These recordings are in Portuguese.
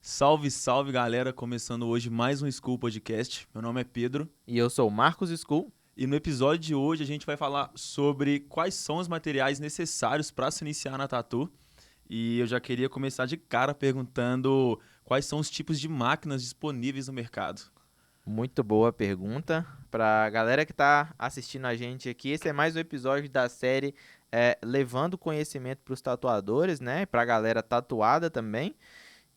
Salve, salve galera! Começando hoje mais um School Podcast. Meu nome é Pedro E eu sou o Marcos School. e no episódio de hoje a gente vai falar sobre quais são os materiais necessários para se iniciar na tatu. E eu já queria começar de cara perguntando quais são os tipos de máquinas disponíveis no mercado. Muito boa pergunta. Pra galera que tá assistindo a gente aqui, esse é mais um episódio da série Levando Conhecimento pros Tatuadores, né? Pra galera tatuada também.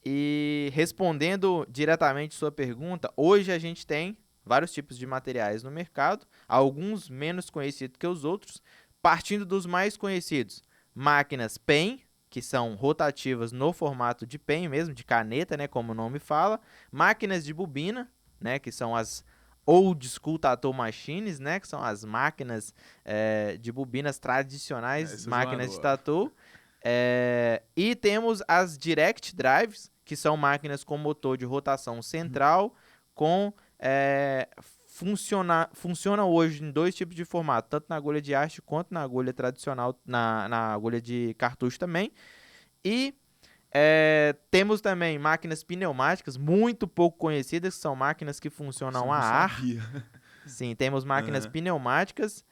E respondendo diretamente sua pergunta, hoje a gente tem vários tipos de materiais no mercado, alguns menos conhecidos que os outros, partindo dos mais conhecidos. Máquinas PEN, que são rotativas no formato de PEN mesmo, de caneta, né, como o nome fala. Máquinas de bobina, né, que são as Old School Tattoo Machines, né, que são as máquinas de bobinas tradicionais, Essa é máquinas de zoadora. tatu. E temos as Direct Drives, que são máquinas com motor de rotação central, com funciona hoje em dois tipos de formato, tanto na agulha de haste quanto na agulha tradicional, na agulha de cartucho também. E temos também máquinas pneumáticas, muito pouco conhecidas, que são máquinas que Isso eu funcionam a não ar. sabia. Sim, temos máquinas Aham. pneumáticas,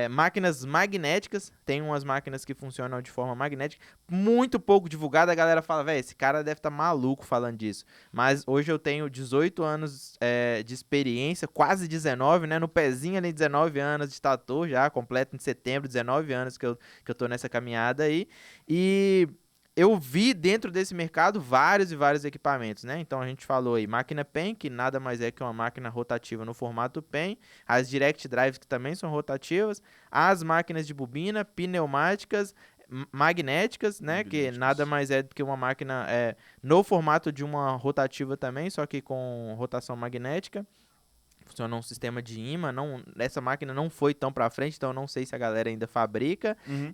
máquinas magnéticas, tem umas máquinas que funcionam de forma magnética, muito pouco divulgada, a galera fala, velho, esse cara deve estar maluco falando disso, mas hoje eu tenho 18 anos de experiência, quase 19, né, no pezinho ali, 19 anos de tatu já, completo em setembro, 19 anos que eu tô nessa caminhada aí, e eu vi dentro desse mercado vários e vários equipamentos, né? Então a gente falou aí, máquina PEN, que nada mais é que uma máquina rotativa no formato PEN, as Direct Drives, que também são rotativas, as máquinas de bobina, pneumáticas, magnéticas, né? Que nada Magnéticos. mais é do que uma máquina no formato de uma rotativa também, só que com rotação magnética. Funciona um sistema de imã, essa máquina não foi tão para frente, então eu não sei se a galera ainda fabrica. Uhum.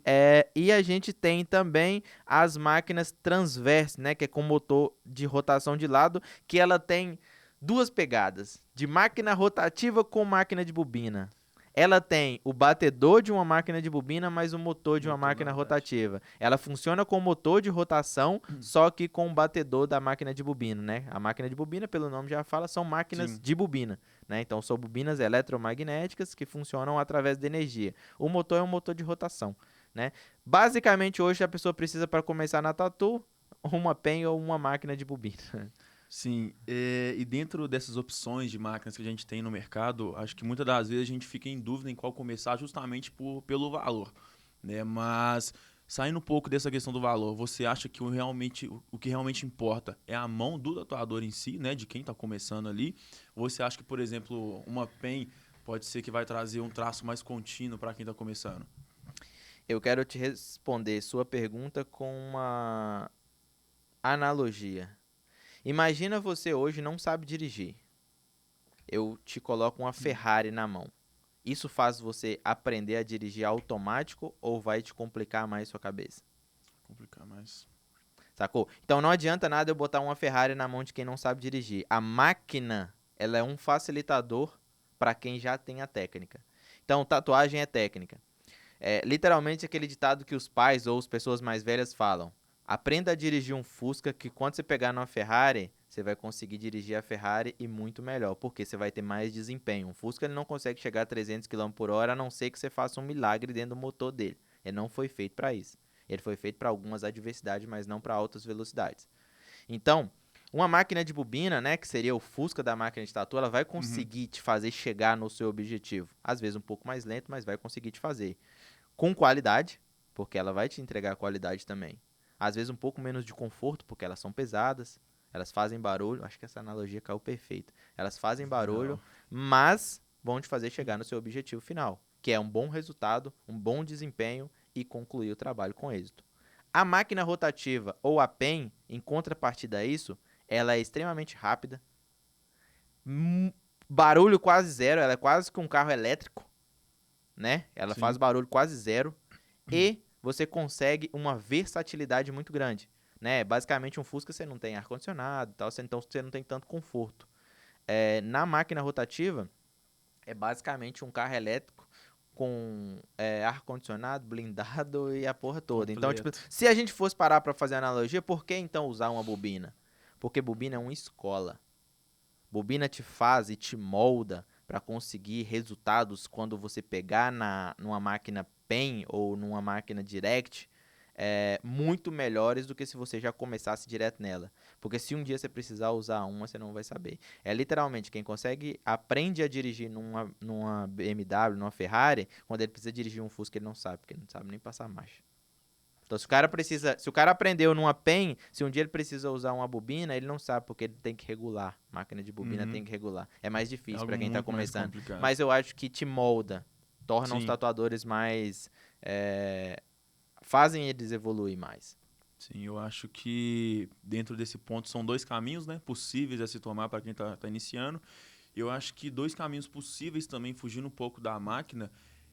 E a gente tem também as máquinas transverse, né, que é com motor de rotação de lado, que ela tem duas pegadas, de máquina rotativa com máquina de bobina. Ela tem o batedor de uma máquina de bobina, mais o motor de uma Motor na máquina verdade. rotativa. Ela funciona com motor de rotação, só que com o batedor da máquina de bobina, né? A máquina de bobina, pelo nome já fala, são máquinas Sim. de bobina, né? Então são bobinas eletromagnéticas que funcionam através de energia. O motor é um motor de rotação, né? Basicamente hoje a pessoa precisa para começar na tatu uma pen ou uma máquina de bobina. Sim, e dentro dessas opções de máquinas que a gente tem no mercado, acho que muitas das vezes a gente fica em dúvida em qual começar justamente pelo valor, né? Mas saindo um pouco dessa questão do valor, você acha que o que realmente importa é a mão do tatuador em si, né? De quem está começando ali? Ou você acha que, por exemplo, uma pen pode ser que vai trazer um traço mais contínuo para quem está começando? Eu quero te responder sua pergunta com uma analogia. Imagina você hoje não sabe dirigir. Eu te coloco uma Hum, Ferrari na mão. Isso faz você aprender a dirigir automático ou vai te complicar mais sua cabeça? complicar mais. Sacou? Então não adianta nada eu botar uma Ferrari na mão de quem não sabe dirigir. A máquina, ela é um facilitador para quem já tem a técnica. Então, tatuagem é técnica. É literalmente aquele ditado que os pais ou as pessoas mais velhas falam. Aprenda a dirigir um Fusca que quando você pegar numa Ferrari, você vai conseguir dirigir a Ferrari e muito melhor, porque você vai ter mais desempenho. Um Fusca ele não consegue chegar a 300 km por hora, a não ser que você faça um milagre dentro do motor dele. Ele não foi feito para isso. Ele foi feito para algumas adversidades, mas não para altas velocidades. Então, uma máquina de bobina, né, que seria o Fusca da máquina de tatu, ela vai Uhum. conseguir te fazer chegar no seu objetivo. Às vezes um pouco mais lento, mas vai conseguir te fazer com qualidade, porque ela vai te entregar qualidade também. Às vezes um pouco menos de conforto, porque elas são pesadas, elas fazem barulho. Acho que essa analogia caiu perfeita. Elas fazem barulho, Legal. mas vão te fazer chegar no seu objetivo final, que é um bom resultado, um bom desempenho e concluir o trabalho com êxito. A máquina rotativa ou a PEN, em contrapartida a isso, ela é extremamente rápida, barulho quase zero, ela é quase que um carro elétrico, né? Ela faz Sim. barulho quase zero e você consegue uma versatilidade muito grande, né? Basicamente um Fusca você não tem ar condicionado, tal, então você não tem tanto conforto. Na máquina rotativa é basicamente um carro elétrico com ar condicionado, blindado e a porra toda. Então, tipo, Completo. se a gente fosse parar para fazer analogia, por que então usar uma bobina? Porque bobina é uma escola. Bobina te faz e te molda para conseguir resultados quando você pegar numa máquina pen ou numa máquina direct muito melhores do que se você já começasse direto nela. Porque se um dia você precisar usar uma, você não vai saber. É literalmente quem aprende a dirigir numa BMW, numa Ferrari, quando ele precisa dirigir um Fusca, ele não sabe, porque ele não sabe nem passar marcha. Então, se o cara aprendeu numa pen, se um dia ele precisa usar uma bobina, ele não sabe, porque ele tem que regular. Máquina de bobina tem que regular. É mais É difícil algo para quem tá muito mais começando. complicado. Mas eu acho que te molda, torna os Sim, tatuadores mais fazem eles evoluir mais. sim, eu acho que dentro desse ponto são dois caminhos, né, possíveis a se tomar para quem tá iniciando. Eu acho que dois caminhos possíveis também, fugindo um pouco da máquina,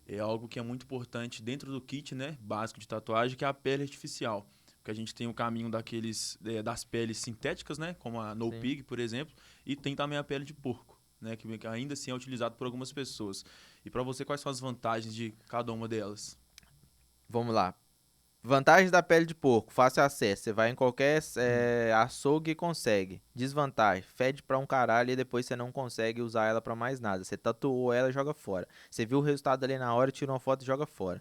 é algo que é muito importante dentro do kit, né, básico de tatuagem, que é a pele artificial. Porque a gente tem o caminho das peles sintéticas, né, como a No Sim. Pig, por exemplo, e tem também a pele de porco, né, que ainda assim é utilizado por algumas pessoas. E para você, quais são as vantagens de cada uma delas? Vamos lá. Vantagens da pele de porco, fácil acesso. Você vai em qualquer açougue e consegue. Desvantagem, fede pra um caralho e depois você não consegue usar ela pra mais nada. Você tatuou ela e joga fora. Você viu o resultado ali na hora, tira uma foto e joga fora.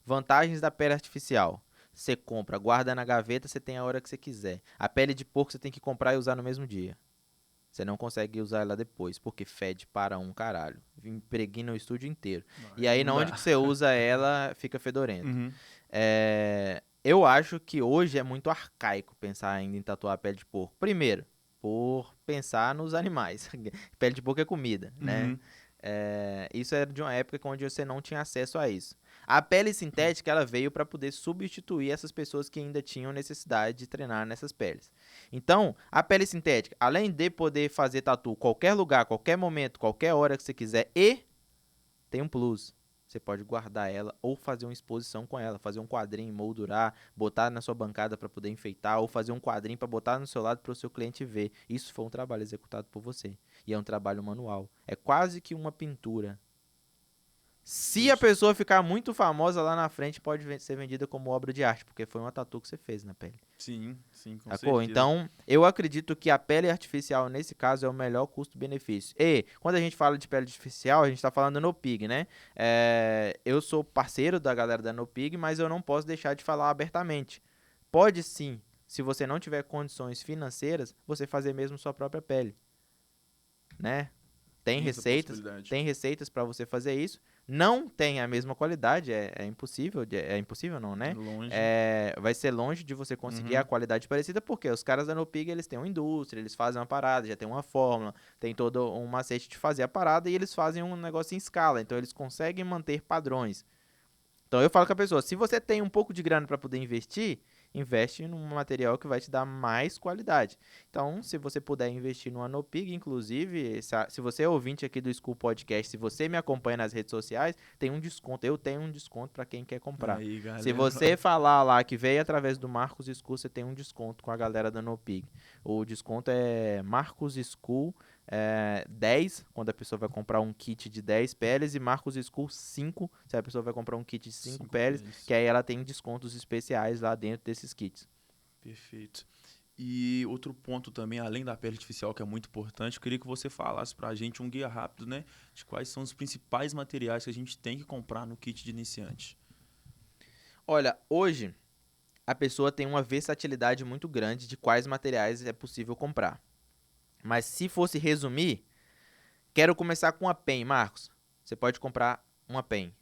Vantagens da pele artificial. Você compra, guarda na gaveta, você tem a hora que você quiser. A pele de porco você tem que comprar e usar no mesmo dia. Você não consegue usar ela depois, porque fede para um caralho. Impregna o estúdio inteiro. E Aí aí, não na onde dá. que você usa ela, fica fedorento. Uhum. Eu acho que hoje é muito arcaico pensar ainda em tatuar a pele de porco. Primeiro, por pensar nos animais. Pele de porco é comida, né? Uhum. Isso era de uma época onde você não tinha acesso a isso. A pele sintética ela veio para poder substituir essas pessoas que ainda tinham necessidade de treinar nessas peles. Então, a pele sintética, além de poder fazer tatu qualquer lugar, qualquer momento, qualquer hora que você quiser, e tem um plus. Você pode guardar ela ou fazer uma exposição com ela, fazer um quadrinho, moldurar, botar na sua bancada para poder enfeitar, ou fazer um quadrinho para botar no seu lado para o seu cliente ver. Isso foi um trabalho executado por você. E é um trabalho manual. É quase que uma pintura. Se a Justo. pessoa ficar muito famosa lá na frente, pode ser vendida como obra de arte, porque foi uma tatu que você fez na pele. Sim, sim, com Sacou? certeza. Então, eu acredito que a pele artificial, nesse caso, é o melhor custo-benefício. E, quando a gente fala de pele artificial, a gente tá falando da Nopig, né? Eu sou parceiro da galera da Nopig, mas eu não posso deixar de falar abertamente. Pode sim, se você não tiver condições financeiras, você fazer mesmo sua própria pele, né? Tem Tem essa receitas, possibilidade. tem receitas para você fazer isso. Não tem a mesma qualidade, é impossível, é impossível não, né? Longe. Vai ser longe de você conseguir a Uhum. qualidade parecida, porque os caras da Nopig, eles têm uma indústria, eles fazem uma parada, já tem uma fórmula, tem todo um macete de fazer a parada e eles fazem um negócio em escala, então eles conseguem manter padrões. Então eu falo com a pessoa, se você tem um pouco de grana para poder investir, investe num material que vai te dar mais qualidade. Então, se você puder investir no Anopig, inclusive, se você é ouvinte aqui do School Podcast, se você me acompanha nas redes sociais, tem um desconto. Eu tenho um desconto para quem quer comprar. Aí, Se galera. você falar lá que veio através do Marcos School, você tem um desconto com a galera da Anopig. O desconto é Marcos School 10, quando a pessoa vai comprar um kit de 10 peles, e Marcos School 5, se a pessoa vai comprar um kit de 5 Cinco peles, peles. que aí ela tem descontos especiais lá dentro desses kits. Perfeito. E outro ponto também, além da pele artificial, que é muito importante, eu queria que você falasse pra gente um guia rápido, né? De quais são os principais materiais que a gente tem que comprar no kit de iniciante. Olha, hoje a pessoa tem uma versatilidade muito grande de quais materiais é possível comprar. Mas se fosse resumir, quero começar com a pen, Marcos. Você pode comprar uma pen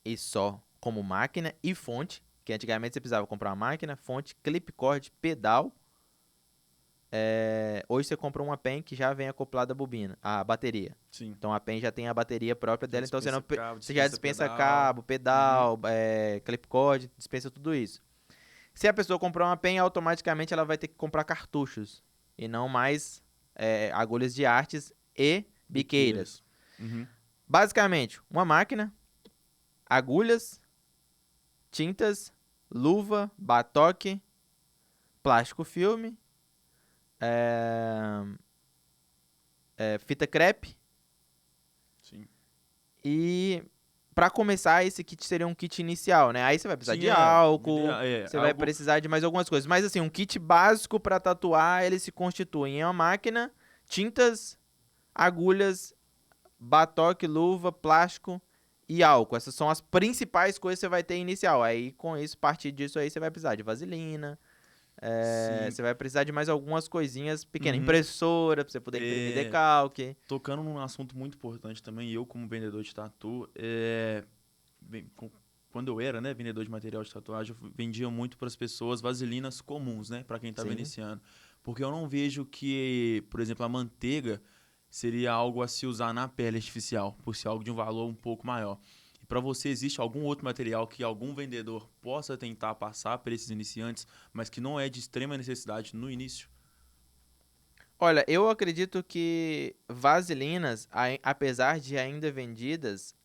e só, como máquina e fonte, que antigamente você precisava comprar uma máquina, fonte, clipcord, pedal. Hoje você compra uma pen que já vem acoplada à bobina, à bateria. Sim. Então a pen já tem a bateria própria Já dela, então dispensa cabo, você já dispensa dispensa pedal. cabo, Uhum. pedal, clipcord, dispensa tudo isso. Se a pessoa comprar uma pen, automaticamente ela vai ter que comprar cartuchos e não mais agulhas de artes e biqueiras. Biqueiras. Uhum. Basicamente, uma máquina, agulhas, tintas, luva, batoque, plástico filme, é, fita crepe Sim. e Pra começar, esse kit seria um kit inicial, né? Aí você vai precisar Sim, de álcool, você vai algo. precisar de mais algumas coisas. Mas assim, um kit básico pra tatuar, ele se constitui em uma máquina, tintas, agulhas, batoque, luva, plástico e álcool. Essas são as principais coisas que você vai ter inicial. Aí, com isso, a partir disso aí, você vai precisar de vaselina, Sim. você vai precisar de mais algumas coisinhas pequenas. Uhum. Impressora, pra você poder imprimir É, decalque. tocando num assunto muito importante também, eu como vendedor de tatu, bem, quando eu era, né, vendedor de material de tatuagem, eu vendia muito para as pessoas vaselinas comuns, né, para quem estava Sim. iniciando. Porque eu não vejo que, por exemplo, a manteiga seria algo a se usar na pele artificial, por ser algo de um valor um pouco maior. E para você, existe algum outro material que algum vendedor possa tentar passar para esses iniciantes, mas que não é de extrema necessidade no início? Olha, eu acredito que vaselinas, apesar de ainda vendidas,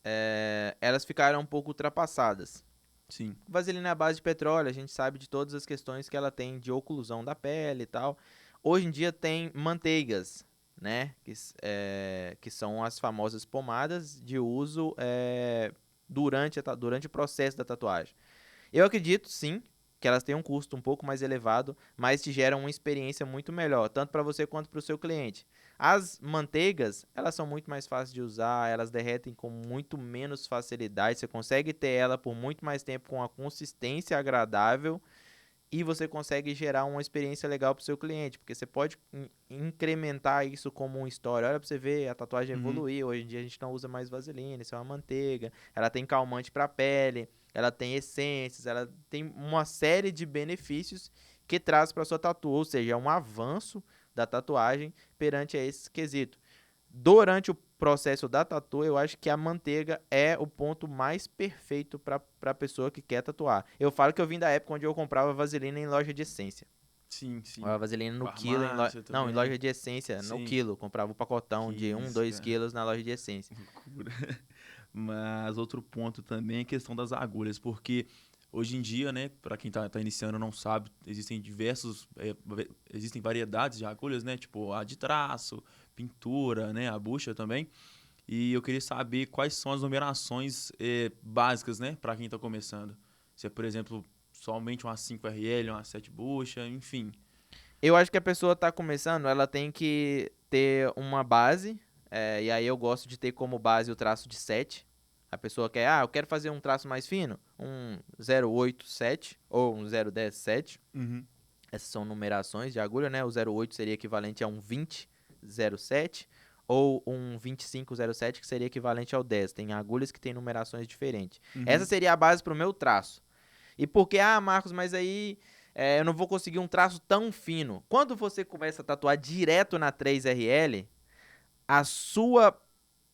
elas ficaram um pouco ultrapassadas. Sim. Vaselina é a base de petróleo, a gente sabe de todas as questões que ela tem de oclusão da pele e tal. Hoje em dia tem manteigas, né? Que são as famosas pomadas de uso durante o processo da tatuagem. Eu acredito, sim, que elas têm um custo um pouco mais elevado, mas te geram uma experiência muito melhor, tanto para você quanto para o seu cliente. As manteigas, elas são muito mais fáceis de usar, elas derretem com muito menos facilidade, você consegue ter ela por muito mais tempo com a consistência agradável e você consegue gerar uma experiência legal para o seu cliente, porque você pode incrementar isso como uma história. Olha para você ver, a tatuagem Uhum. evoluiu, hoje em dia a gente não usa mais vaselina, isso é uma manteiga, ela tem calmante para a pele, ela tem essências, ela tem uma série de benefícios que traz para sua tatu, ou seja, é um avanço da tatuagem perante a esse quesito. Durante o processo da tatu, eu acho que a manteiga é o ponto mais perfeito para a pessoa que quer tatuar. Eu falo que eu vim da época onde eu comprava vaselina em loja de essência. Sim, sim. A vaselina no quilo, Farmácia não, em também. loja de essência, no Sim. quilo. Comprava o pacotão Que de um, isso, 2 cara. quilos na loja de essência. Loucura. Mas outro ponto também é a questão das agulhas, porque hoje em dia, né, para quem tá iniciando e não sabe, existem variedades de agulhas, né, tipo a de traço, pintura, né, a bucha também. E eu queria saber quais são as numerações básicas, né, para quem tá começando. Se é, por exemplo, somente uma 5RL, uma 7 bucha, enfim. Eu acho que a pessoa tá começando, ela tem que ter uma base, e aí eu gosto de ter como base o traço de 7. A pessoa quer, eu quero fazer um traço mais fino, um 087 ou um 017. Uhum. Essas são numerações de agulha, né? O 08 seria equivalente a um 2007 ou um 2507 que seria equivalente ao 10. Tem agulhas que têm numerações diferentes. Essa Uhum. seria a base para o meu traço. E por que, Marcos, mas aí eu não vou conseguir um traço tão fino. Quando você começa a tatuar direto na 3RL, a sua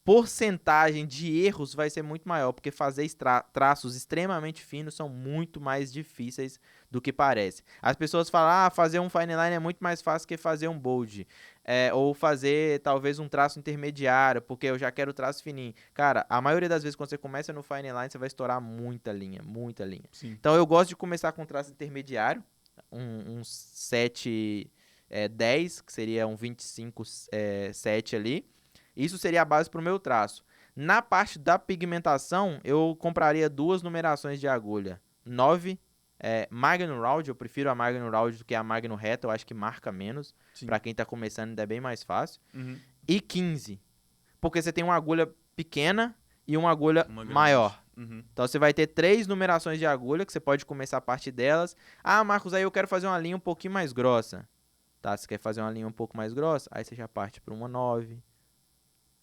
porcentagem de erros vai ser muito maior, porque fazer traços extremamente finos são muito mais difíceis do que parece. As pessoas falam, fazer um fine line é muito mais fácil que fazer um bold, ou fazer talvez um traço intermediário, porque eu já quero traço fininho. Cara, a maioria das vezes quando você começa no fine line, você vai estourar muita linha, muita linha. Sim. Então eu gosto de começar com traço intermediário, um 7, 10, que seria um 25, 7 ali. Isso seria a base para o meu traço. Na parte da pigmentação, eu compraria duas numerações de agulha. 9, Magnum Round, eu prefiro a Magnum Round do que a Magnum Reta, eu acho que marca menos. Sim. Para quem está começando ainda é bem mais fácil. Uhum. E 15, porque você tem uma agulha pequena e uma agulha Uma grande. maior. Uhum. Então você vai ter três numerações de agulha, que você pode começar a partir delas. Marcos, aí eu quero fazer uma linha um pouquinho mais grossa. Tá, você quer fazer uma linha um pouco mais grossa? Aí você já parte para uma 9,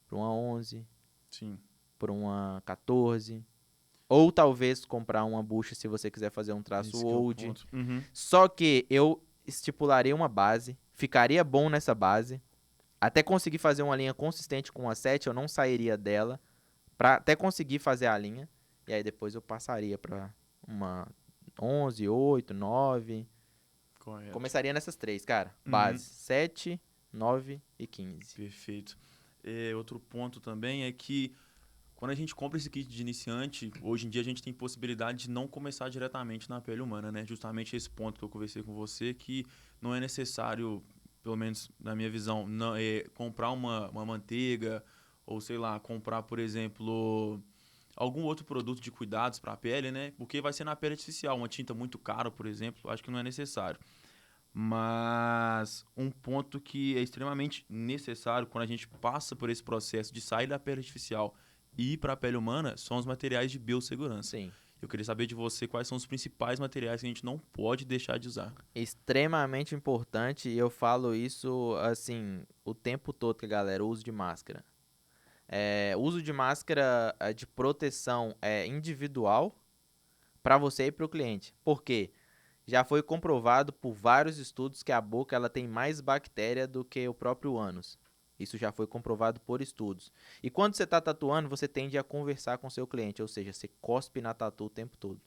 para uma 11, Sim. por uma 14. Ou talvez comprar uma bucha se você quiser fazer um traço Esse que é o old. ponto. Uhum. Só que eu estipularia uma base, ficaria bom nessa base. Até conseguir fazer uma linha consistente com a 7, eu não sairia dela. Pra até conseguir fazer a linha. E aí depois eu passaria pra uma 11, 8, 9. Correto. Começaria nessas três, cara. Uhum. Base 7, 9 e 15. Perfeito. Outro ponto também é que quando a gente compra esse kit de iniciante, hoje em dia a gente tem possibilidade de não começar diretamente na pele humana, né? Justamente esse ponto que eu conversei com você, que não é necessário, pelo menos na minha visão, comprar uma manteiga ou, sei lá, comprar, por exemplo, algum outro produto de cuidados para a pele, né? Porque vai ser na pele artificial. Uma tinta muito cara, por exemplo, acho que não é necessário. Mas um ponto que é extremamente necessário quando a gente passa por esse processo de sair da pele artificial e ir para a pele humana são os materiais de biossegurança. Sim. Eu queria saber de você quais são os principais materiais que a gente não pode deixar de usar. Extremamente importante, e eu falo isso assim o tempo todo, que galera, o uso de máscara. O uso de máscara de proteção é individual para você e para o cliente. Por quê? Já foi comprovado por vários estudos que a boca ela tem mais bactéria do que o próprio ânus. Isso já foi comprovado por estudos. E quando você está tatuando, você tende a conversar com seu cliente, ou seja, você cospe na tatu o tempo todo.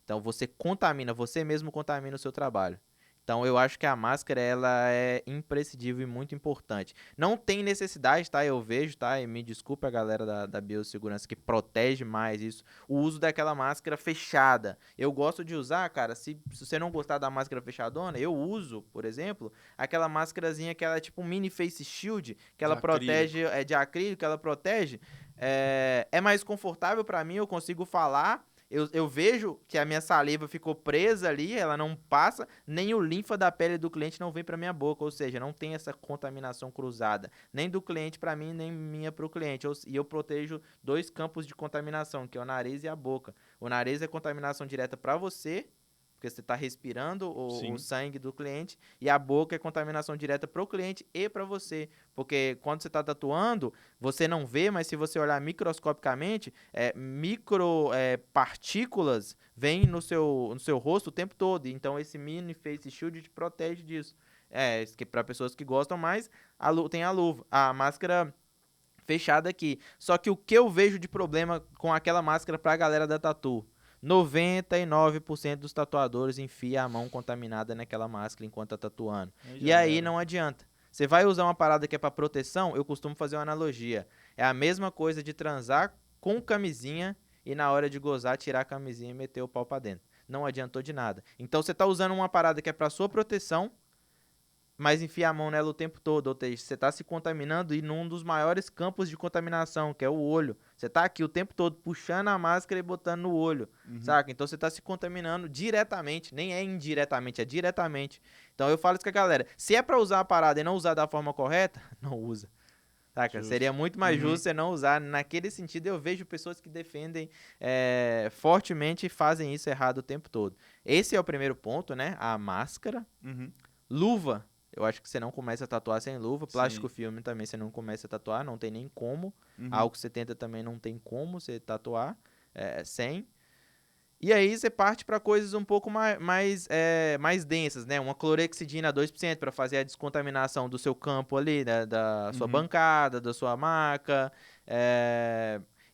Então você contamina, você mesmo contamina o seu trabalho. Então eu acho que a máscara ela é imprescindível e muito importante. Não tem necessidade, tá? Eu vejo, tá? E me desculpe a galera da biossegurança que protege mais isso. O uso daquela máscara fechada. Eu gosto de usar, cara, se você não gostar da máscara fechadona, eu uso, por exemplo, aquela máscarazinha que ela é tipo um mini face shield, que De ela protege, acrílico. de acrílico, que ela protege. É mais confortável pra mim, eu consigo falar. Eu vejo que a minha saliva ficou presa ali, ela não passa, nem o linfa da pele do cliente não vem para minha boca, ou seja, não tem essa contaminação cruzada, nem do cliente para mim, nem minha para o cliente. E eu protejo dois campos de contaminação, que é o nariz e a boca. O nariz é contaminação direta para você, porque você está respirando o Sim. sangue do cliente, e a boca é contaminação direta para o cliente e para você, porque quando você está tatuando, você não vê, mas se você olhar microscopicamente, partículas vêm no seu rosto o tempo todo. Então, esse mini face shield te protege disso. Para pessoas que gostam mais, tem a luva, a máscara fechada aqui. Só que o que eu vejo de problema com aquela máscara para a galera da tatu? 99% dos tatuadores enfia a mão contaminada naquela máscara enquanto tá tatuando. Aí E já aí era. não adianta. Você vai usar uma parada que é para proteção, eu costumo fazer uma analogia. É a mesma coisa de transar com camisinha e na hora de gozar tirar a camisinha e meter o pau pra dentro. Não adiantou de nada. Então você tá usando uma parada que é para sua proteção, mas enfia a mão nela o tempo todo, ou seja, você está se contaminando e num dos maiores campos de contaminação, que é o olho. Você está aqui o tempo todo puxando a máscara e botando no olho, Uhum. saca? Então você está se contaminando diretamente, nem é indiretamente, é diretamente. Então eu falo isso com a galera, se é para usar a parada e não usar da forma correta, não usa. Saca? Seria Justo. muito mais Uhum. justo você não usar. Naquele sentido, eu vejo pessoas que defendem fortemente e fazem isso errado o tempo todo. Esse é o primeiro ponto, né? A máscara. Uhum. Luva, eu acho que você não começa a tatuar sem luva. Plástico Sim. filme também você não começa a tatuar, não tem nem como. Uhum. Álcool 70 também não tem como você tatuar sem. E aí você parte para coisas um pouco mais densas, né? Uma clorexidina 2% para fazer a descontaminação do seu campo ali, né? Da sua Uhum. bancada, da sua maca.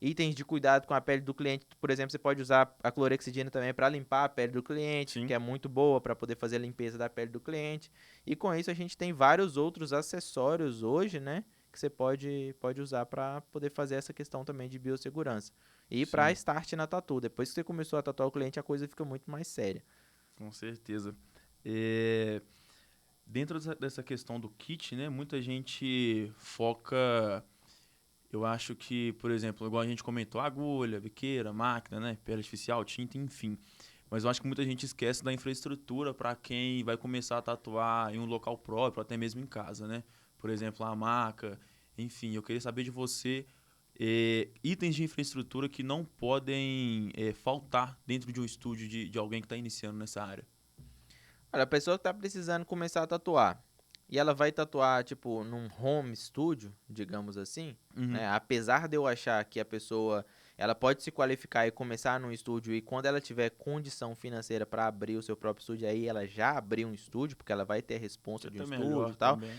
Itens de cuidado com a pele do cliente, por exemplo, você pode usar a clorexidina também para limpar a pele do cliente, que Sim. é muito boa para poder fazer a limpeza da pele do cliente. E com isso a gente tem vários outros acessórios hoje, né? Que você pode usar para poder fazer essa questão também de biossegurança. E para Sim. start na tatu. Depois que você começou a tatuar o cliente, a coisa fica muito mais séria. Com certeza. É, dentro dessa questão do kit, né, muita gente foca, eu acho que, por exemplo, igual a gente comentou, agulha, biqueira, máquina, né, pele artificial, tinta, enfim. Mas eu acho que muita gente esquece da infraestrutura para quem vai começar a tatuar em um local próprio, até mesmo em casa, né? Por exemplo, a maca, enfim. Eu queria saber de você itens de infraestrutura que não podem faltar dentro de um estúdio de alguém que está iniciando nessa área. Olha, a pessoa que tá precisando começar a tatuar, e ela vai tatuar, tipo, num home studio, digamos assim, Uhum. né? Apesar de eu achar que a pessoa, ela pode se qualificar e começar num estúdio, e quando ela tiver condição financeira para abrir o seu próprio estúdio, aí ela já abriu um estúdio, porque ela vai ter a Que responsa é de um até estúdio melhor e tal. também. Uhum.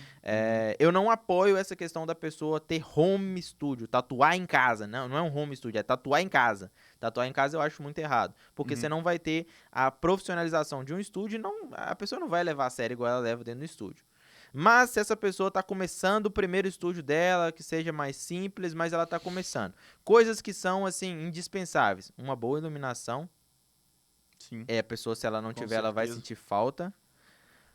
Eu não apoio essa questão da pessoa ter home studio, tatuar em casa. Não, não é um home studio, é tatuar em casa. Tatuar em casa eu acho muito errado, porque você Uhum. não vai ter a profissionalização de um estúdio, a pessoa não vai levar a sério igual ela leva dentro do estúdio. Mas se essa pessoa está começando o primeiro estúdio dela, que seja mais simples, mas ela está começando. Coisas que são, assim, indispensáveis. Uma boa iluminação. Sim, A pessoa, se ela não com tiver, ela vai certeza. sentir falta.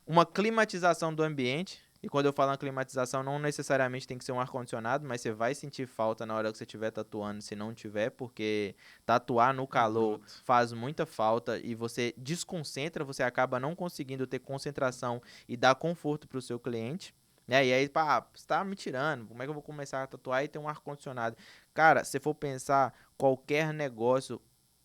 Uma climatização do ambiente. E quando eu falo em climatização, não necessariamente tem que ser um ar-condicionado, mas você vai sentir falta na hora que você estiver tatuando, se não tiver, porque tatuar no É calor bruto. faz muita falta e você desconcentra, você acaba não conseguindo ter concentração e dar conforto para o seu cliente. Né? E aí, pá, você tá me tirando, como é que eu vou começar a tatuar e ter um ar-condicionado? Cara, se for pensar, qualquer negócio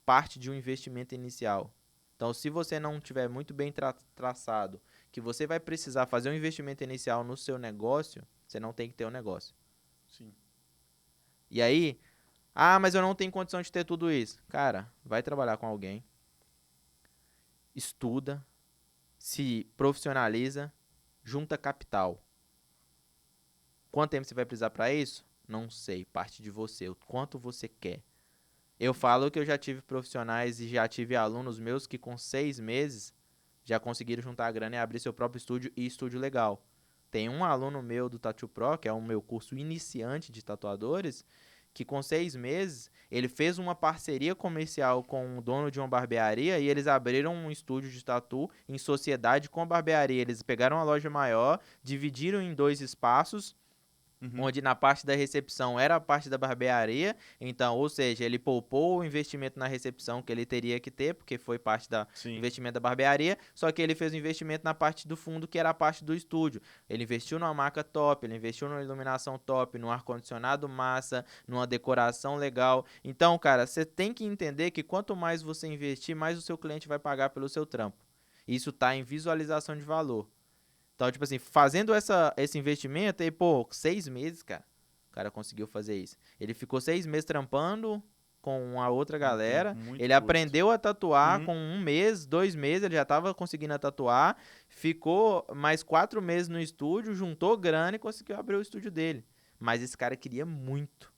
parte de um investimento inicial. Então, se você não tiver muito bem traçado, que você vai precisar fazer um investimento inicial no seu negócio, você não tem que ter um negócio. Sim. E aí, ah, mas eu não tenho condição de ter tudo isso. Cara, vai trabalhar com alguém, estuda, se profissionaliza, junta capital. Quanto tempo você vai precisar para isso? Não sei, parte de você, o quanto você quer. Eu falo que eu já tive profissionais e já tive alunos meus que com 6 meses já conseguiram juntar a grana e abrir seu próprio estúdio e estúdio legal. Tem um aluno meu do Tattoo Pro, que é o meu curso iniciante de tatuadores, que com 6 meses ele fez uma parceria comercial com o dono de uma barbearia e eles abriram um estúdio de tatu em sociedade com a barbearia. Eles pegaram uma loja maior, dividiram em 2 espaços, Uhum. onde na parte da recepção era a parte da barbearia, então, ou seja, ele poupou o investimento na recepção que ele teria que ter, porque foi parte do Sim. investimento da barbearia, só que ele fez o investimento na parte do fundo, que era a parte do estúdio. Ele investiu numa maca top, ele investiu numa iluminação top, num ar-condicionado massa, numa decoração legal. Então, cara, você tem que entender que quanto mais você investir, mais o seu cliente vai pagar pelo seu trampo. Isso tá em visualização de valor. Então, tipo assim, fazendo esse investimento, aí, pô, 6 meses, cara, o cara conseguiu fazer isso. Ele ficou 6 meses trampando com a outra Um tempo galera. muito Ele curto. aprendeu a tatuar Uhum. com 1 mês, 2 meses, ele já tava conseguindo a tatuar. Ficou mais 4 meses no estúdio, juntou grana e conseguiu abrir o estúdio dele. Mas esse cara queria muito.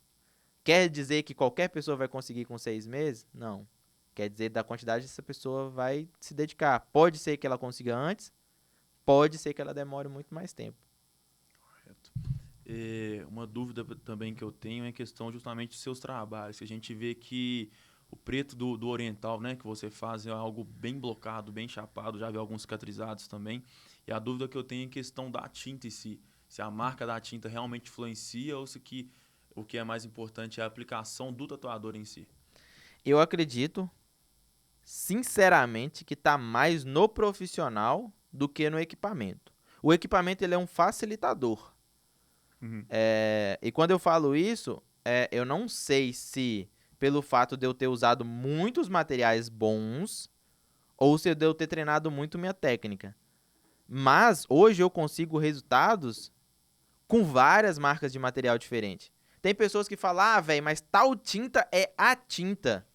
Quer dizer que qualquer pessoa vai conseguir com 6 meses? Não. Quer dizer da quantidade que essa pessoa vai se dedicar. Pode ser que ela consiga antes, pode ser que ela demore muito mais tempo. Correto. Uma dúvida também que eu tenho é a questão justamente dos seus trabalhos. Que a gente vê que o preto do oriental, né, que você faz é algo bem blocado, bem chapado. Já vi alguns cicatrizados também. E a dúvida que eu tenho é a questão da tinta em si. Se a marca da tinta realmente influencia ou se o que é mais importante é a aplicação do tatuador em si. Eu acredito, sinceramente, que está mais no profissional do que no equipamento. O equipamento ele é um facilitador. Uhum. E quando eu falo isso, eu não sei se pelo fato de eu ter usado muitos materiais bons ou se de eu ter treinado muito minha técnica. Mas hoje eu consigo resultados com várias marcas de material diferente. Tem pessoas que falam, ah, velho, mas tal tinta é a tinta.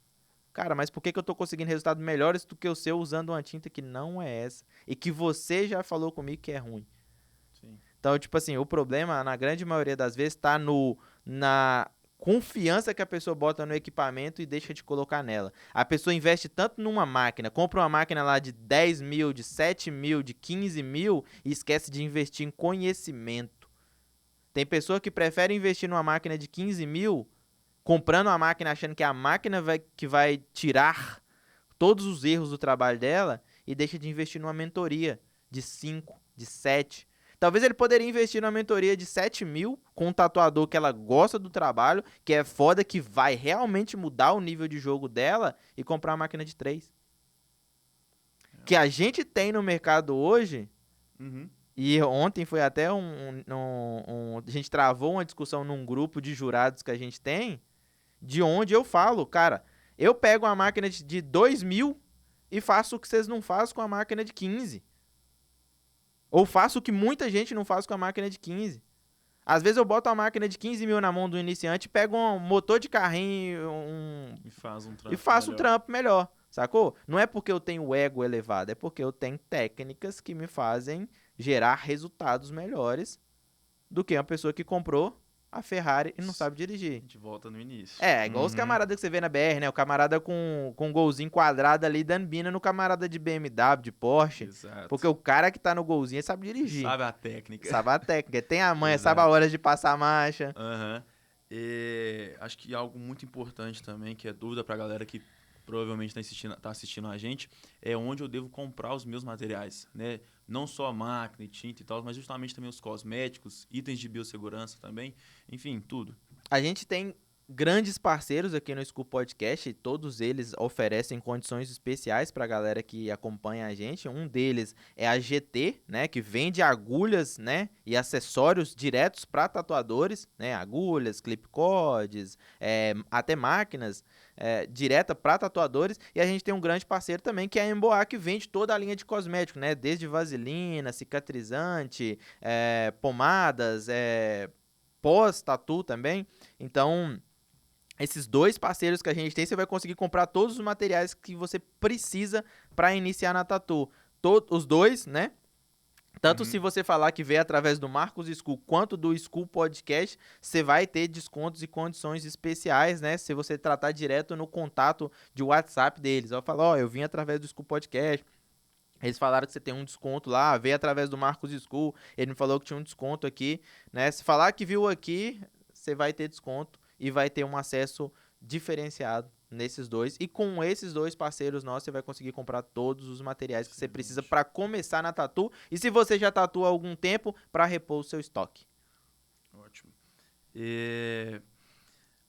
Cara, mas por que que eu tô conseguindo resultados melhores do que o seu usando uma tinta que não é essa? E que você já falou comigo que é ruim. Sim. Então, tipo assim, o problema, na grande maioria das vezes, tá na confiança que a pessoa bota no equipamento e deixa de colocar nela. A pessoa investe tanto numa máquina, compra uma máquina lá de 10 mil, de 7 mil, de 15 mil e esquece de investir em conhecimento. Tem pessoa que prefere investir numa máquina de 15 mil, comprando uma máquina achando que é a máquina que vai tirar todos os erros do trabalho dela e deixa de investir numa mentoria de 5, de 7. Talvez ele poderia investir numa mentoria de 7 mil com um tatuador que ela gosta do trabalho, que é foda, que vai realmente mudar o nível de jogo dela e comprar uma máquina de 3. Que a gente tem no mercado hoje, Uhum. e ontem foi até a gente travou uma discussão num grupo de jurados que a gente tem, de onde eu falo, cara, eu pego uma máquina de 2 mil e faço o que vocês não fazem com a máquina de 15. Ou faço o que muita gente não faz com a máquina de 15. Às vezes eu boto a máquina de 15 mil na mão do iniciante, pego um motor de carrinho E faz um e trampo faço um melhor. trampo melhor, sacou? Não é porque eu tenho o ego elevado, é porque eu tenho técnicas que me fazem gerar resultados melhores do que uma pessoa que comprou a Ferrari e não sabe A dirigir. gente volta no início. É, igual os Uhum. camaradas que você vê na BR, né? O camarada com um golzinho quadrado ali dando bina no camarada de BMW, de Porsche. Porque Exato. o cara que tá no golzinho sabe dirigir. Sabe a técnica. Sabe a técnica, tem a manha, sabe a Exato. hora de passar a marcha. Aham. Acho que algo muito importante também, que é dúvida pra galera que provavelmente tá assistindo a gente, é onde eu devo comprar os meus materiais, né? Não só máquina e tinta e tal, mas justamente também os cosméticos, itens de biossegurança também, enfim, tudo. A gente tem grandes parceiros aqui no School Podcast, e todos eles oferecem condições especiais para a galera que acompanha a gente. Um deles é a GT, né, que vende agulhas, né, e acessórios diretos para tatuadores, né, agulhas, clip codes, até máquinas direta para tatuadores. E a gente tem um grande parceiro também que é a Emboá, que vende toda a linha de cosmético, né, desde vaselina, cicatrizante, pomadas, pós-tatu também. Então, esses dois parceiros que a gente tem, você vai conseguir comprar todos os materiais que você precisa para iniciar na tatu. Os dois, né? Tanto se você falar que veio através do Marcos School quanto do School Podcast, você vai ter descontos e condições especiais, né? Se você tratar direto no contato de WhatsApp deles. Eu falo, ó, eu vim através do School Podcast. Eles falaram que você tem um desconto lá, veio através do Marcos School, ele me falou que tinha um desconto aqui, né? Se falar que viu aqui, você vai ter desconto e vai ter um acesso diferenciado nesses dois. E com esses dois parceiros nossos, você vai conseguir comprar todos os materiais que você precisa para começar na tatu. E se você já tatua há algum tempo, para repor o seu estoque. Ótimo.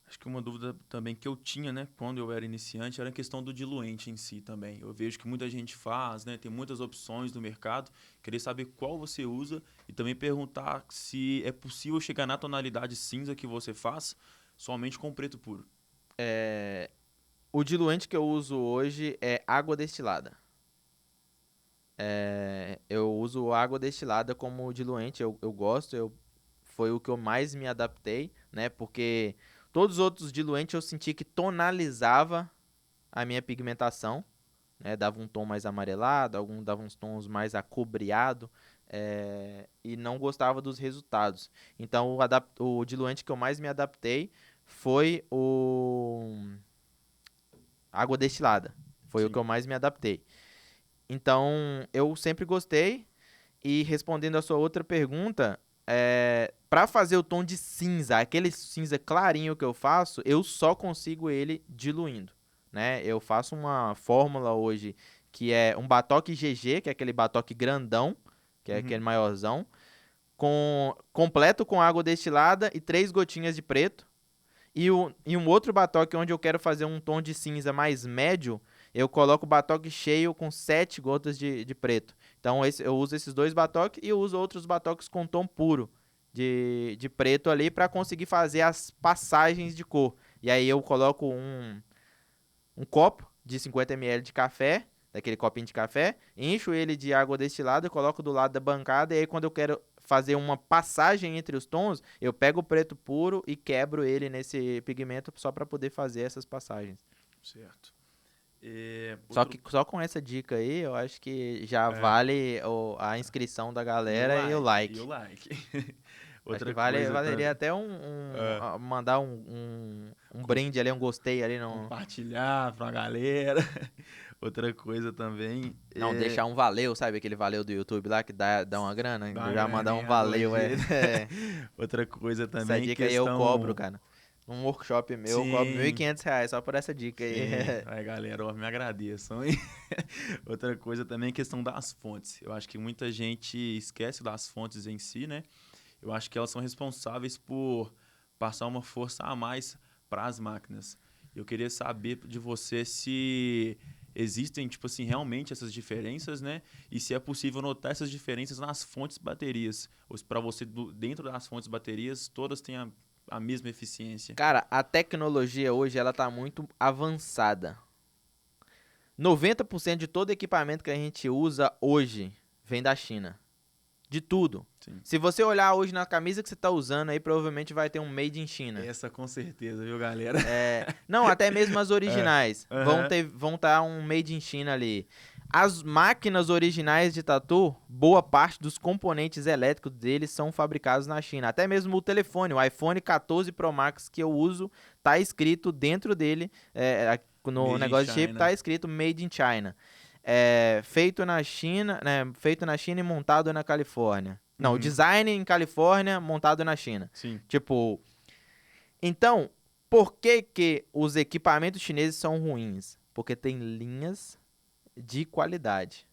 Acho que uma dúvida também que eu tinha, né, quando eu era iniciante, era a questão do diluente em si também. Eu vejo que muita gente faz, né, tem muitas opções no mercado. Queria saber qual você usa e também perguntar se é possível chegar na tonalidade cinza que você faz somente com preto puro. O diluente que eu uso hoje é água destilada. Eu uso água destilada como diluente, eu gosto, foi o que eu mais me adaptei, né? Porque todos os outros diluentes eu senti que tonalizava a minha pigmentação, né? Dava um tom mais amarelado, algum dava uns tons mais acobreado, e não gostava dos resultados. Então o diluente que eu mais me adaptei foi o água destilada. Foi o que Sim. eu mais me adaptei. Então, eu sempre gostei. E respondendo a sua outra pergunta, para fazer o tom de cinza, aquele cinza clarinho que eu faço, eu só consigo ele diluindo, né? Eu faço uma fórmula hoje que é um batoque GG, que é aquele batoque grandão, que é aquele maiorzão, completo com água destilada e 3 gotinhas de preto. E um outro batoque onde eu quero fazer um tom de cinza mais médio, eu coloco o batoque cheio com 7 gotas de preto. Então eu uso esses dois batoques e eu uso outros batoques com tom puro de preto ali para conseguir fazer as passagens de cor. E aí eu coloco um copo de 50 ml de café, daquele copinho de café, encho ele de água destilada, coloco do lado da bancada e aí quando eu quero fazer uma passagem entre os tons, eu pego o preto puro e quebro ele nesse pigmento só para poder fazer essas passagens. Certo. Só com essa dica aí, eu acho que já vale a inscrição da galera e o like. E o like. Acho que Outra coisa valeria também. até mandar um brinde ali, um gostei ali. Compartilhar pra galera. Outra coisa também Não, deixar um valeu, sabe? Aquele valeu do YouTube lá que dá uma grana. da Já mandar um graninha valeu, gorjeta. Outra coisa Essa também, dica aí eu cobro, questão... cara. Num workshop meu, eu cobro Sim, R$ 1.500 só por essa dica aí. sim. Aí, galera, ó, me agradeçam, hein? Outra coisa também é questão das fontes. Eu acho que muita gente esquece das fontes em si, né? Eu acho que elas são responsáveis por passar uma força a mais para as máquinas. Eu queria saber de você se existem, tipo assim, realmente essas diferenças, né? E se é possível notar essas diferenças nas fontes baterias. Ou se para você, dentro das fontes baterias, todas têm a mesma eficiência. Cara, a tecnologia hoje ela tá muito avançada. 90% de todo equipamento que a gente usa hoje vem da China. De tudo. Sim. Se você olhar hoje na camisa que você tá usando aí, provavelmente vai ter um Made in China. Essa com certeza, viu, galera? Não, até mesmo as originais. Uhum. Vão estar um Made in China ali. As máquinas originais de tatu, boa parte dos componentes elétricos deles são fabricados na China. Até mesmo o telefone, o iPhone 14 Pro Max que eu uso, tá escrito dentro dele, no Made in negócio de chip, China. tá escrito Made in China. Feito na China, né? Feito na China e montado na Califórnia. Não, design em Califórnia, montado na China. Sim. Tipo, então, por que os equipamentos chineses são ruins? Porque tem linhas de qualidade.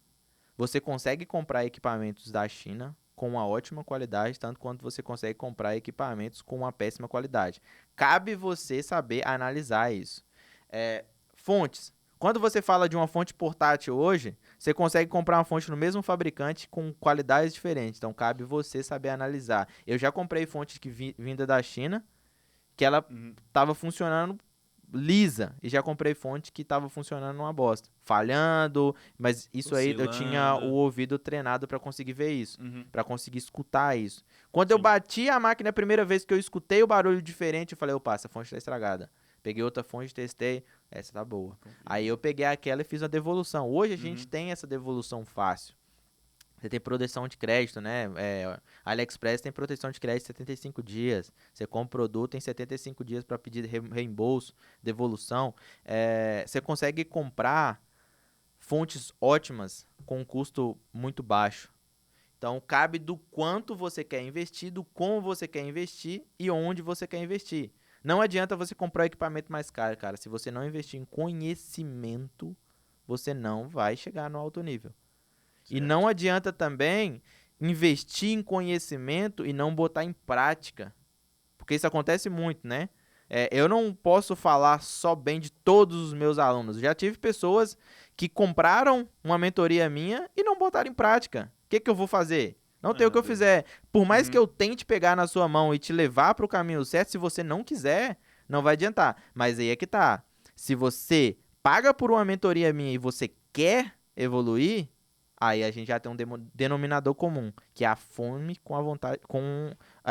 Você consegue comprar equipamentos da China com uma ótima qualidade, tanto quanto você consegue comprar equipamentos com uma péssima qualidade. Cabe você saber analisar isso. Fontes. Quando você fala de uma fonte portátil hoje, você consegue comprar uma fonte no mesmo fabricante com qualidades diferentes. Então, cabe você saber analisar. Eu já comprei fonte vinda da China, que ela estava funcionando lisa, e já comprei fonte que estava funcionando uma bosta, falhando, mas isso aí eu tinha o ouvido treinado para conseguir ver isso, para conseguir escutar isso. Quando eu bati a máquina a primeira vez que eu escutei o barulho diferente, eu falei, opa, essa fonte tá estragada. Peguei outra fonte, testei, essa tá boa. Aí eu peguei aquela e fiz a devolução. Hoje a gente tem essa devolução fácil. Você tem proteção de crédito, né? AliExpress tem proteção de crédito 75 dias. Você compra o produto em 75 dias para pedir reembolso, devolução. Você consegue comprar fontes ótimas com um custo muito baixo. Então, cabe do quanto você quer investir, do como você quer investir e onde você quer investir. Não adianta você comprar o equipamento mais caro, cara. Se você não investir em conhecimento, você não vai chegar no alto nível. Certo. E não adianta também investir em conhecimento e não botar em prática. Porque isso acontece muito, né? Eu não posso falar só bem de todos os meus alunos. Já tive pessoas que compraram uma mentoria minha e não botaram em prática. O que eu vou fazer? Não tem o que eu fizer. Por mais que eu tente pegar na sua mão e te levar para o caminho certo, se você não quiser, não vai adiantar. Mas aí é que tá. Se você paga por uma mentoria minha e você quer evoluir, aí a gente já tem um denominador comum, que é a fome com a vontade,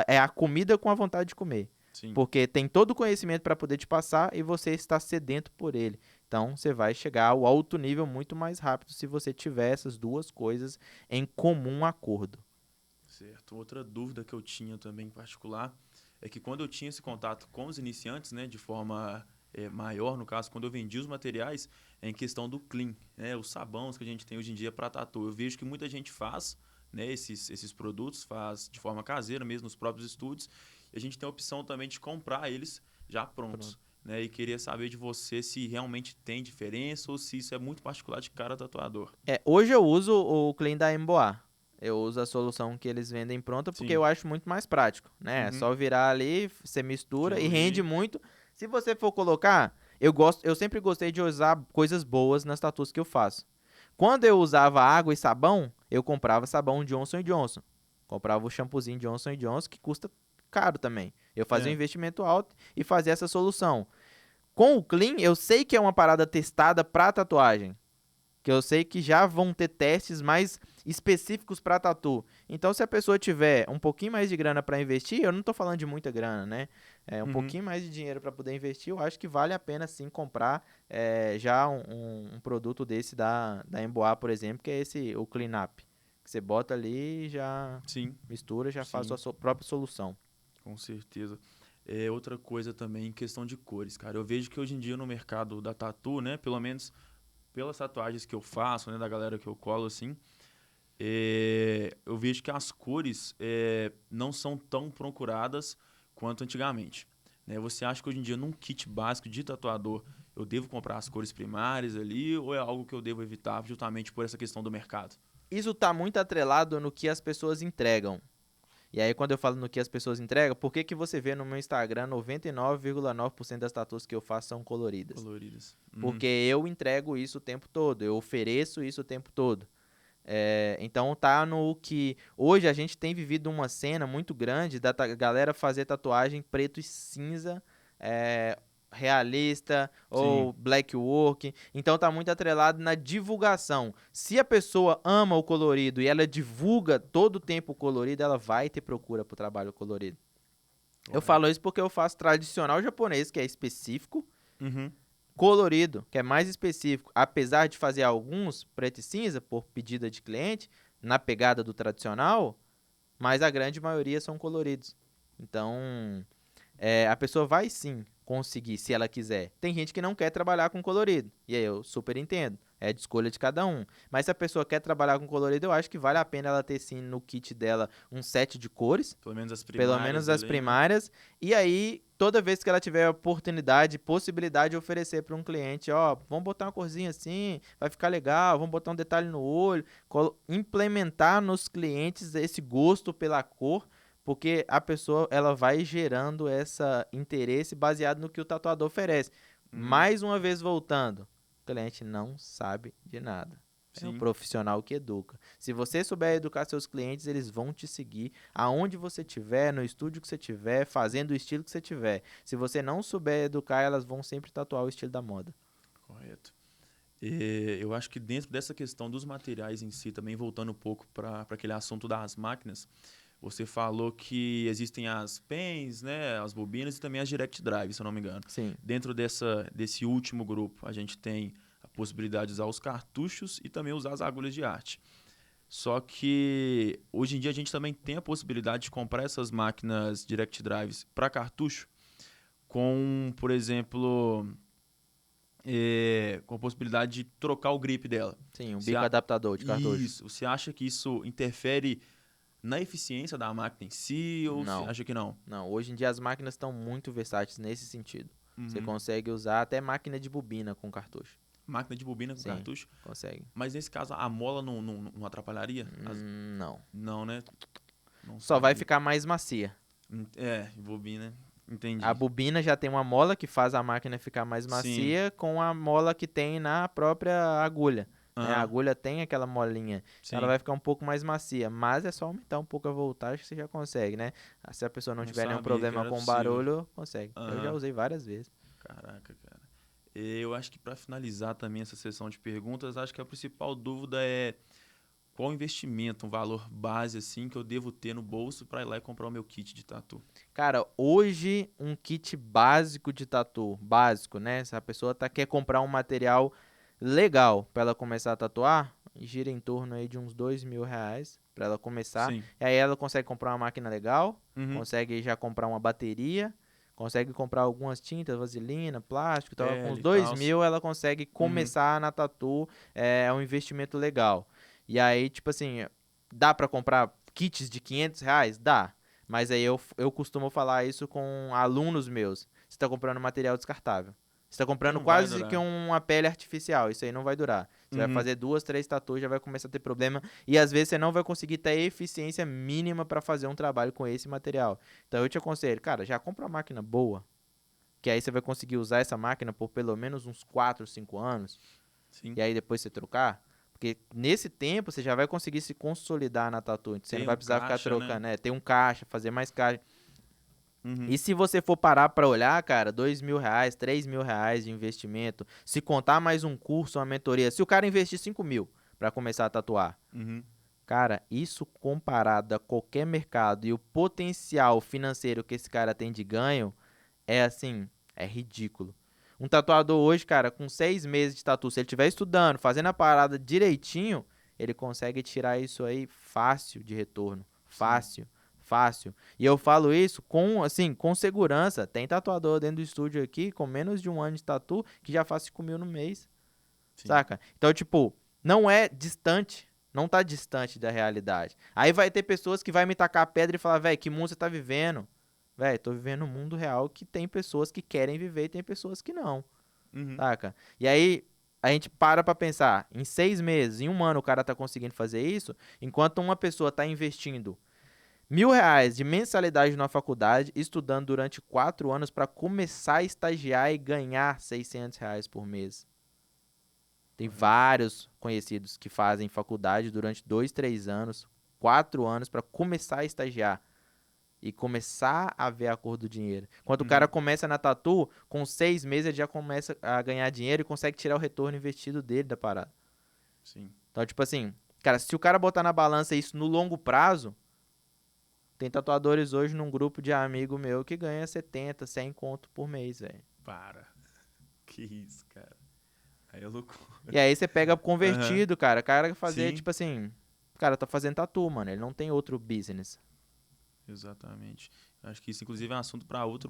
é a comida com a vontade de comer. Sim. Porque tem todo o conhecimento para poder te passar e você está sedento por ele. Então, você vai chegar ao alto nível muito mais rápido se você tiver essas duas coisas em comum acordo. Certo. Outra dúvida que eu tinha também em particular é que quando eu tinha esse contato com os iniciantes, né, de forma maior, no caso, quando eu vendi os materiais, é em questão do clean, né, os sabões que a gente tem hoje em dia para tatu. Eu vejo que muita gente faz, né, esses produtos, faz de forma caseira mesmo nos próprios estúdios, e a gente tem a opção também de comprar eles já prontos. Né, e queria saber de você se realmente tem diferença ou se isso é muito particular de cada tatuador. Hoje eu uso o Clean da Emboar. Eu uso a solução que eles vendem pronta porque eu acho muito mais prático, né? É só virar ali, você mistura e rende muito. Se você for colocar, eu sempre gostei de usar coisas boas nas tatuas que eu faço. Quando eu usava água e sabão, eu comprava sabão Johnson & Johnson. Comprava o shampoozinho Johnson & Johnson, que custa caro também. Eu fazia um investimento alto e fazia essa solução. Com o Clean, eu sei que é uma parada testada para tatuagem. Que eu sei que já vão ter testes mais específicos para tatu. Então, se a pessoa tiver um pouquinho mais de grana para investir, eu não estou falando de muita grana, né? Um pouquinho mais de dinheiro para poder investir, eu acho que vale a pena sim comprar já um produto desse da Emboar, por exemplo, que é o Clean Up. Que você bota ali e já mistura, já faz a sua própria solução. Com certeza. Outra coisa também, em questão de cores, cara. Eu vejo que hoje em dia no mercado da tatu, né, pelo menos pelas tatuagens que eu faço, né, da galera que eu colo, assim, eu vejo que as cores não são tão procuradas quanto antigamente. Né? Você acha que hoje em dia, num kit básico de tatuador, eu devo comprar as cores primárias ali ou é algo que eu devo evitar justamente por essa questão do mercado? Isso está muito atrelado no que as pessoas entregam. E aí, quando eu falo no que as pessoas entregam, por que você vê no meu Instagram 99,9% das tatuas que eu faço são coloridas? Porque eu entrego isso o tempo todo, eu ofereço isso o tempo todo. Então tá no que... Hoje a gente tem vivido uma cena muito grande da galera fazer tatuagem preto e cinza, realista ou black work. Então tá muito atrelado na divulgação. Se a pessoa ama o colorido e ela divulga todo o tempo o colorido, ela vai ter procura pro trabalho colorido. Eu falo isso porque eu faço tradicional japonês, que é específico, colorido, que é mais específico. Apesar de fazer alguns preto e cinza por pedida de cliente, na pegada do tradicional, mas a grande maioria são coloridos. Então, a pessoa vai sim conseguir, se ela quiser. Tem gente que não quer trabalhar com colorido, e aí eu super entendo, é de escolha de cada um. Mas se a pessoa quer trabalhar com colorido, eu acho que vale a pena ela ter sim no kit dela um set de cores, pelo menos as primárias, e aí toda vez que ela tiver oportunidade, possibilidade de oferecer para um cliente, ó, vamos botar uma corzinha assim, vai ficar legal, vamos botar um detalhe no olho, implementar nos clientes esse gosto pela cor, porque a pessoa ela vai gerando esse interesse baseado no que o tatuador oferece. Uhum. Mais uma vez voltando, o cliente não sabe de nada. É o Sim. profissional que educa. Se você souber educar seus clientes, eles vão te seguir aonde você estiver, no estúdio que você estiver, fazendo o estilo que você tiver. Se você não souber educar, elas vão sempre tatuar o estilo da moda. Correto. Eu acho que dentro dessa questão dos materiais em si, também voltando um pouco para aquele assunto das máquinas, você falou que existem as pens, né, as bobinas e também as direct drive, se eu não me engano. Sim. Dentro desse último grupo, a gente tem a possibilidade de usar os cartuchos e também usar as agulhas de arte. Só que hoje em dia a gente também tem a possibilidade de comprar essas máquinas direct drives para cartucho com, por exemplo, com a possibilidade de trocar o grip dela. Sim, um Você bico a- adaptador de cartucho. Isso. Você acha que isso interfere na eficiência da máquina em si ou você Não. acha que não? Não, hoje em dia as máquinas estão muito versáteis nesse sentido. Você Uhum. consegue usar até máquina de bobina com cartucho. Máquina de bobina com Sim, cartucho. consegue. Mas nesse caso a mola não atrapalharia? Não. Não, né? Não Só vai sabia. ficar mais macia. Bobina. A Entendi. bobina já tem uma mola que faz a máquina ficar mais Sim. macia com a mola que tem na própria agulha. Né? A Aham. agulha tem aquela molinha, então ela Sim. vai ficar um pouco mais macia, mas é só aumentar um pouco a voltagem que você já consegue, né? Se a pessoa não Não tiver nenhum sabia que problema era com possível. barulho, consegue. Eu já Aham. usei várias vezes. Caraca, cara. Eu acho que para finalizar também essa sessão de perguntas, acho que a principal dúvida é qual investimento, um valor base assim que eu devo ter no bolso para ir lá e comprar o meu kit de tatu. Cara, hoje um kit básico de tatu, básico, né? Se a pessoa quer comprar um material legal para ela começar a tatuar, gira em torno aí de uns R$ 2.000 para ela começar. Sim. E aí ela consegue comprar uma máquina legal, Uhum. consegue já comprar uma bateria, consegue comprar algumas tintas, vaselina, plástico, e tal. Com uns Pele e dois tal. mil ela consegue Uhum. começar na tatu, é um investimento legal. E aí, tipo assim, dá para comprar kits de R$ 500? Dá. Mas aí eu costumo falar isso com alunos meus. Você está comprando material descartável. Você está Que comprando não vai quase que durar. uma pele artificial. Isso aí não vai durar. Você vai Uhum. fazer 2, 3 tatuas, já vai começar a ter problema. E às vezes você não vai conseguir ter a eficiência mínima para fazer um trabalho com esse material. Então eu te aconselho, cara, já compra uma máquina boa. Que aí você vai conseguir usar essa máquina por pelo menos uns 4, 5 anos. Sim. E aí depois você trocar. Porque nesse tempo você já vai conseguir se consolidar na tatu. Você não Tem vai um precisar ficar caixa, né? trocando, né? Ter um caixa, fazer mais caixa. Uhum. E se você for parar para olhar, cara, R$ 2.000, R$ 3.000 de investimento, se contar mais um curso, uma mentoria, se o cara investir 5.000 para começar a tatuar, Uhum. cara, isso comparado a qualquer mercado e o potencial financeiro que esse cara tem de ganho, é assim, é ridículo. Um tatuador hoje, cara, com 6 meses de tatu, se ele estiver estudando, fazendo a parada direitinho, ele consegue tirar isso aí fácil de retorno. Sim. Fácil, fácil. E eu falo isso com, assim, com segurança. Tem tatuador dentro do estúdio aqui, com menos de um ano de tatu, que já faz 5.000 no mês, Sim. saca? Então, tipo, não é distante. Não tá distante da realidade. Aí vai ter pessoas que vai me tacar a pedra e falar, velho, que mundo você tá vivendo? Velho, tô vivendo um mundo real que tem pessoas que querem viver e tem pessoas que não, Uhum. saca? E aí a gente para pra pensar, em 6 meses, em um ano o cara tá conseguindo fazer isso, enquanto uma pessoa tá investindo R$ 1.000 de mensalidade na faculdade, estudando durante 4 anos pra começar a estagiar e ganhar R$ 600 por mês. Tem Correto. vários conhecidos que fazem faculdade durante 2, 3 anos, 4 anos pra começar a estagiar e começar a ver a cor do dinheiro. Quando o cara Uhum. começa na tatu, com 6 meses ele já começa a ganhar dinheiro e consegue tirar o retorno investido dele da parada. Sim. Então, tipo assim, cara, se o cara botar na balança isso no longo prazo, tem tatuadores hoje num grupo de amigo meu que ganha 70, 100 conto por mês, velho. Para. Que isso, cara. Aí é loucura. E aí você pega Aham. convertido, cara. O cara fazer, Sim. tipo assim, o cara tá fazendo tatu, mano. Ele não tem outro business. Exatamente. Acho que isso, inclusive, é um assunto para outro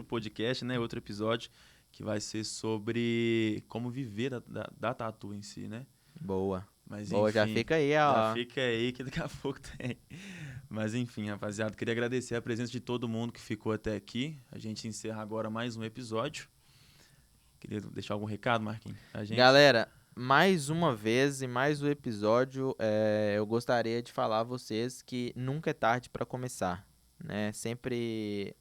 podcast, né? Outro episódio, que vai ser sobre como viver da tatu em si, né? Boa. Mas Boa, já enfim, fica aí, já ó. fica aí que daqui a pouco tem. Mas enfim, rapaziada, queria agradecer a presença de todo mundo que ficou até aqui. A gente encerra agora mais um episódio. Queria deixar algum recado, Marquinhos? A gente... Galera, mais uma vez e mais um episódio, eu gostaria de falar a vocês que nunca é tarde para começar, né? Sempre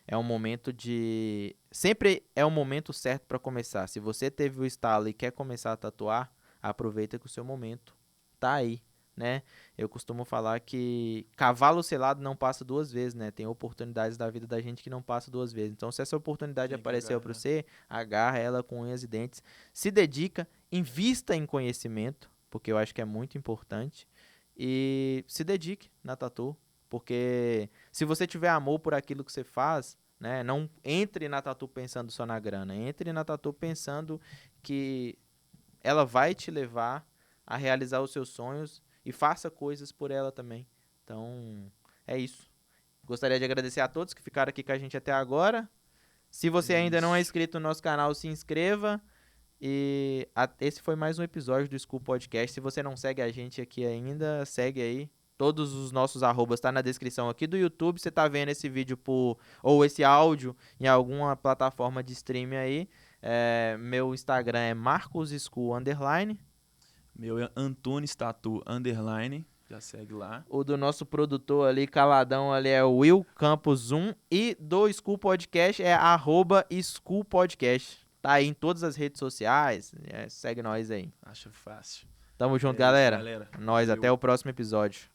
é um momento de... Sempre é o momento certo para começar. Se você teve o estalo e quer começar a tatuar, aproveita que o seu momento tá aí, né? Eu costumo falar que cavalo selado não passa duas vezes, né? Tem oportunidades da vida da gente que não passa duas vezes. Então, se essa oportunidade Tem que apareceu para agarrar. você, agarra ela com unhas e dentes. Se dedica, invista em conhecimento, porque eu acho que é muito importante. E se dedique na tatu, porque se você tiver amor por aquilo que você faz, né? Não entre na tatu pensando só na grana. Entre na tatu pensando que ela vai te levar a realizar os seus sonhos e faça coisas por ela também. Então, é isso. Gostaria de agradecer a todos que ficaram aqui com a gente até agora. Se você ainda não é Isso. inscrito no nosso canal, se inscreva. E esse foi mais um episódio do School Podcast. Se você não segue a gente aqui ainda, segue aí. Todos os nossos arrobas tá na descrição aqui do YouTube. Você tá vendo esse vídeo ou esse áudio em alguma plataforma de streaming aí. Meu Instagram é marcosschool_. Meu é Antunes Tatu _. Já segue lá. O do nosso produtor ali, caladão ali, é o Will Campos 1. E do School Podcast é @School Podcast. Tá aí em todas as redes sociais. Segue nós aí. Acho fácil. Tamo junto, É isso, galera. galera. Nós, Valeu. até o próximo episódio.